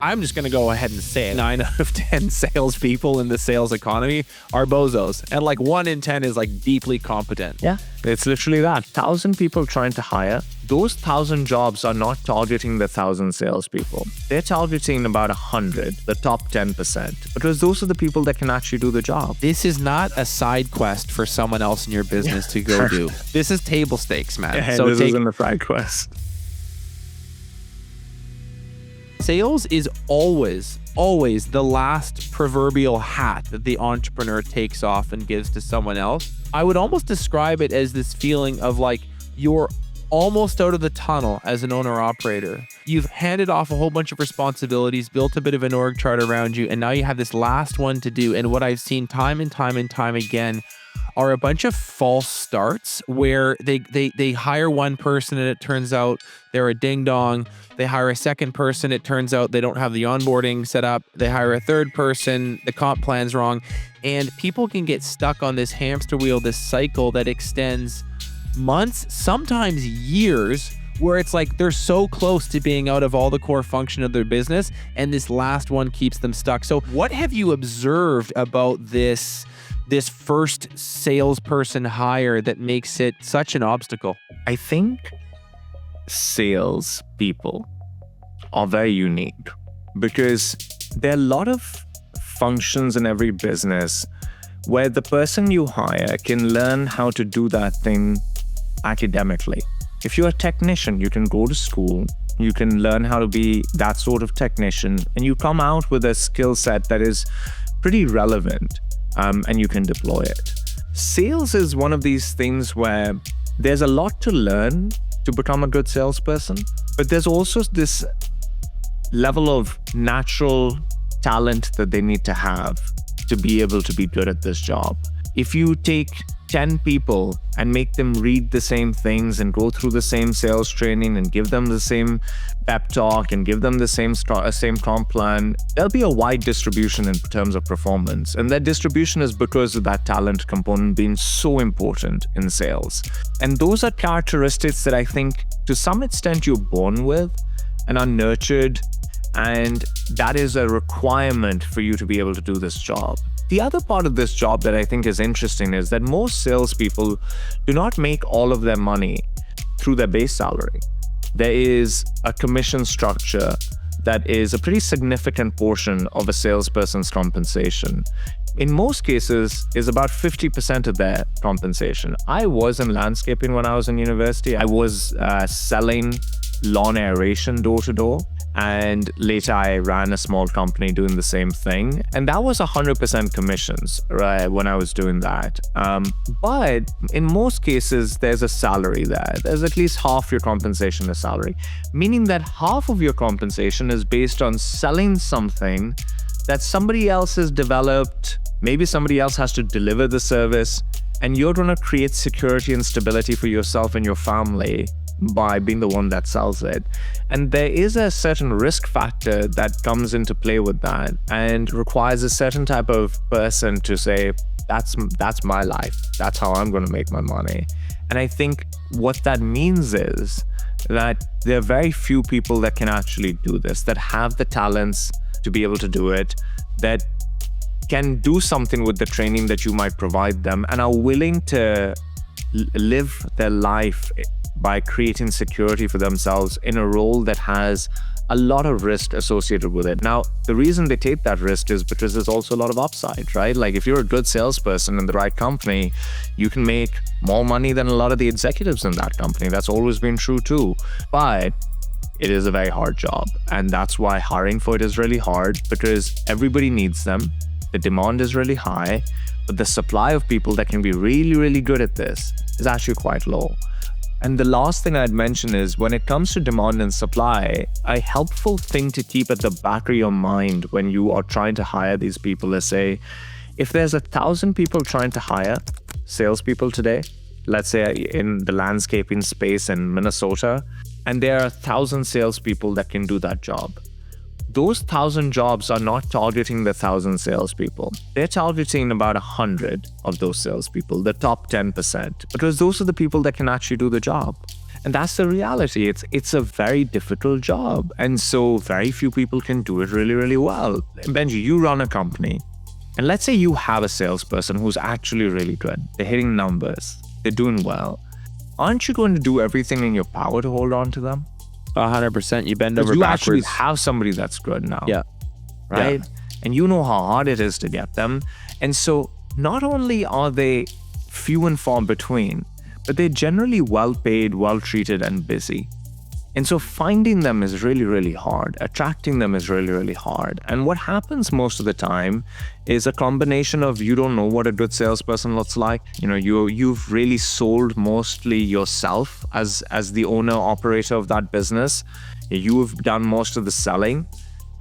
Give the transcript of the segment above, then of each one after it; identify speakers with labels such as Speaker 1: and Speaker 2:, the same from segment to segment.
Speaker 1: I'm just going to go ahead and say it. 9 out of 10 salespeople in the sales economy are bozos. And like 1 in 10 is like deeply competent.
Speaker 2: Yeah, it's literally that. 1,000 people trying to hire. Those 1,000 jobs are not targeting the 1,000 salespeople. They're targeting about 100, the top 10%, because those are the people that can actually do the job.
Speaker 1: This is not a side quest for someone else in your business to go do. This is table stakes, man.
Speaker 2: Yeah, so this isn't a side quest.
Speaker 1: Sales is always the last proverbial hat that the entrepreneur takes off and gives to someone else. I would almost describe it as this feeling of like you're almost out of the tunnel as an owner-operator. You've handed off a whole bunch of responsibilities, built a bit of an org chart around you, and now you have this last one to do. And what I've seen time and time again are a bunch of false starts where they hire one person and it turns out they're a ding-dong. They hire a second person, it turns out they don't have the onboarding set up. They hire a third person, the comp plan's wrong. And people can get stuck on this hamster wheel, this cycle that extends months, sometimes years, where it's like they're so close to being out of all the core function of their business, and this last one keeps them stuck. So what have you observed about this first salesperson hire that makes it such an obstacle?
Speaker 2: I think sales people are very unique because there are a lot of functions in every business where the person you hire can learn how to do that thing academically. If you're a technician, you can go to school, you can learn how to be that sort of technician, and you come out with a skill set that is pretty relevant, and you can deploy it. Sales is one of these things where there's a lot to learn to become a good salesperson, but there's also this level of natural talent that they need to have to be able to be good at this job. If you take 10 people and make them read the same things and go through the same sales training and give them the same pep talk and give them the same comp plan, there'll be a wide distribution in terms of performance. And that distribution is because of that talent component being so important in sales. And those are characteristics that I think to some extent you're born with and are nurtured, and that is a requirement for you to be able to do this job. The other part of this job that I think is interesting is that most salespeople do not make all of their money through their base salary. There is a commission structure that is a pretty significant portion of a salesperson's compensation. In most cases, is about 50% of their compensation. I was in landscaping when I was in university. I was selling lawn aeration door to door. And later I ran a small company doing the same thing. And that was 100% commissions, right, when I was doing that. But in most cases, there's a salary there. There's at least half your compensation is salary, meaning that half of your compensation is based on selling something that somebody else has developed. Maybe somebody else has to deliver the service, and you're going to create security and stability for yourself and your family by being the one that sells it. And there is a certain risk factor that comes into play with that and requires a certain type of person to say, that's my life. That's how I'm going to make my money. And I think what that means is that there are very few people that can actually do this, that have the talents to be able to do it, that can do something with the training that you might provide them, and are willing to live their life by creating security for themselves in a role that has a lot of risk associated with it. Now, the reason they take that risk is because there's also a lot of upside, right? Like if you're a good salesperson in the right company, you can make more money than a lot of the executives in that company. That's always been true too. But it is a very hard job. And that's why hiring for it is really hard, because everybody needs them. The demand is really high, but the supply of people that can be really, really good at this is actually quite low. And the last thing I'd mention is when it comes to demand and supply, a helpful thing to keep at the back of your mind when you are trying to hire these people is say, if there's 1,000 people trying to hire salespeople today, let's say in the landscaping space in Minnesota, and there are 1,000 salespeople that can do that job. Those 1,000 jobs are not targeting the 1,000 salespeople. They're targeting about 100 of those salespeople, the top 10%, because those are the people that can actually do the job. And that's the reality. It's a very difficult job. And so very few people can do it really, really well. Benji, you run a company. And let's say you have a salesperson who's actually really good. They're hitting numbers. They're doing well. Aren't you going to do everything in your power to hold on to them?
Speaker 1: 100%. You bend over
Speaker 2: You
Speaker 1: backwards.
Speaker 2: actually have somebody that's good now.
Speaker 1: Yeah.
Speaker 2: Right?
Speaker 1: Yeah.
Speaker 2: And you know how hard it is to get them. And so not only are they few and far between, but they're generally well paid, well treated, and busy. And so finding them is really, really hard. Attracting them is really, really hard. And what happens most of the time is a combination of you don't know what a good salesperson looks like. You've really sold mostly yourself as the owner operator of that business. You've done most of the selling.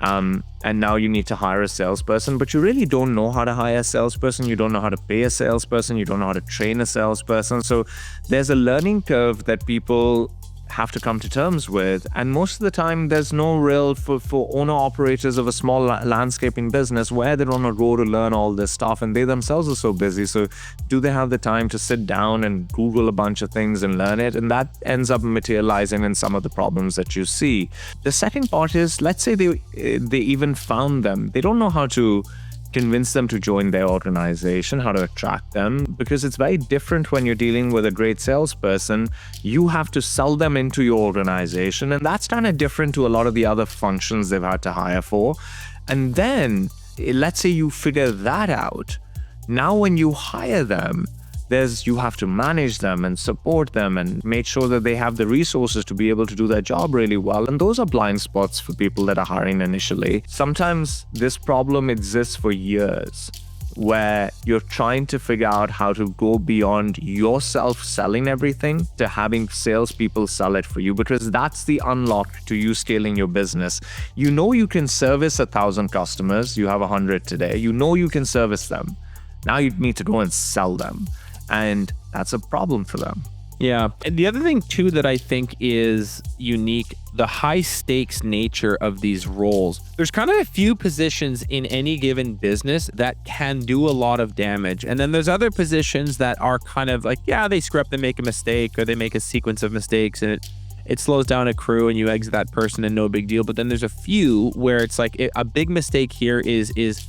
Speaker 2: And now you need to hire a salesperson, but you really don't know how to hire a salesperson. You don't know how to pay a salesperson. You don't know how to train a salesperson. So there's a learning curve that people have to come to terms with. And most of the time, there's no real for owner operators of a small landscaping business where they're on a road to learn all this stuff, and they themselves are so busy. So do they have the time to sit down and Google a bunch of things and learn it? And that ends up materializing in some of the problems that you see. The second part is, let's say they even found them. They don't know how to convince them to join their organization, how to attract them, because it's very different when you're dealing with a great salesperson. You have to sell them into your organization, and that's kind of different to a lot of the other functions they've had to hire for. And then let's say you figure that out. Now when you hire them, you have to manage them and support them and make sure that they have the resources to be able to do their job really well. And those are blind spots for people that are hiring initially. Sometimes this problem exists for years, where you're trying to figure out how to go beyond yourself selling everything to having salespeople sell it for you, because that's the unlock to you scaling your business. You know you can service 1,000 customers. You have 100 today. You know you can service them. Now you need to go and sell them. And that's a problem for them.
Speaker 1: Yeah. And the other thing too that I think is unique, the high stakes nature of these roles. There's kind of a few positions in any given business that can do a lot of damage. And then there's other positions that are kind of like, yeah, they screw up, they make a mistake, or they make a sequence of mistakes, and it slows down a crew and you exit that person and no big deal. But then there's a few where it's like a big mistake here is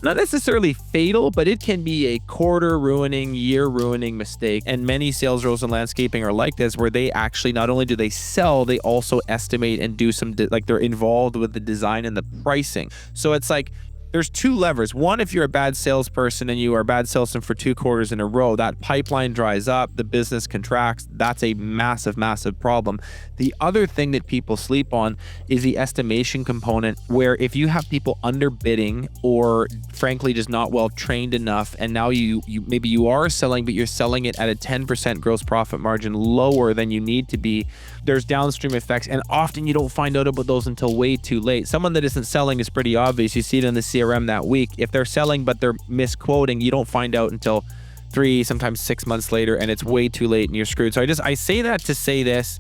Speaker 1: not necessarily fatal, but it can be a quarter ruining, year ruining mistake. And many sales roles in landscaping are like this, where they actually, not only do they sell, they also estimate and do some, they're involved with the design and the pricing. So it's like, there's two levers. One, if you're a bad salesperson and you are a bad salesman for 2 quarters in a row, that pipeline dries up, the business contracts. That's a massive, massive problem. The other thing that people sleep on is the estimation component, where if you have people underbidding or frankly just not well trained enough, and now you maybe you are selling, but you're selling it at a 10% gross profit margin lower than you need to be, there's downstream effects, and often you don't find out about those until way too late. Someone that isn't selling is pretty obvious. You see it in the CRM that week. If they're selling but they're misquoting, you don't find out until 3, sometimes 6 months later, and it's way too late and you're screwed. So I say that to say this: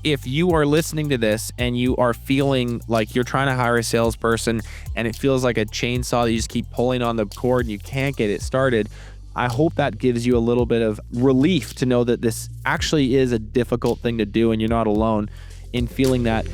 Speaker 1: if you are listening to this and you are feeling like you're trying to hire a salesperson and it feels like a chainsaw that you just keep pulling on the cord and you can't get it started, I hope that gives you a little bit of relief to know that this actually is a difficult thing to do and you're not alone in feeling that.